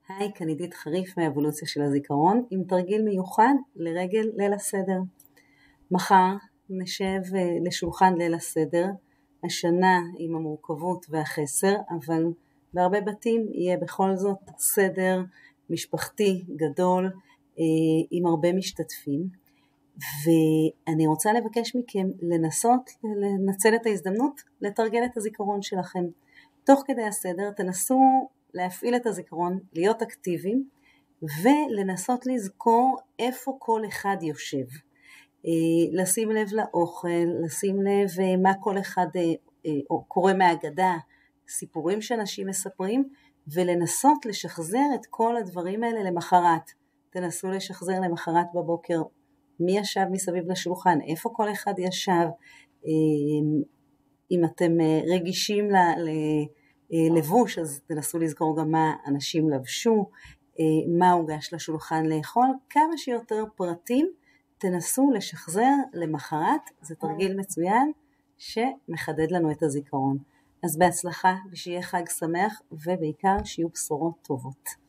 היי, כאן עידית חריף מהאבולוציה של הזיכרון, עם תרגיל מיוחד לרגל ליל הסדר. מחר נשב לשולחן ליל הסדר, השנה עם המורכבות והחסר, אבל בהרבה בתים יהיה בכל זאת סדר משפחתי גדול עם הרבה משתתפים. ואני רוצה לבקש מכם לנסות לנצל את ההזדמנות לתרגל את הזיכרון שלכם. תוך כדי הסדר תנסו להפעיל את הזיכרון, להיות אקטיביים, ולנסות לזכור איפה כל אחד יושב. לשים לב לאוכל, לשים לב מה כל אחד קורא מהאגדה, סיפורים שאנשים מספרים, ולנסות לשחזר את כל הדברים האלה למחרת. תנסו לשחזר למחרת בבוקר מי ישב מסביב לשולחן, איפה כל אחד ישב, אם אתם רגישים לבוש, אז תנסו לזכור גם מה אנשים לבשו, מה הוגש לשולחן לאכול, כמה שיותר פרטים תנסו לשחזר למחרת. זה תרגיל מצוין שמחדד לנו את הזיכרון. אז בהצלחה ושיהיה חג שמח, ובעיקר שיהיו בשורות טובות.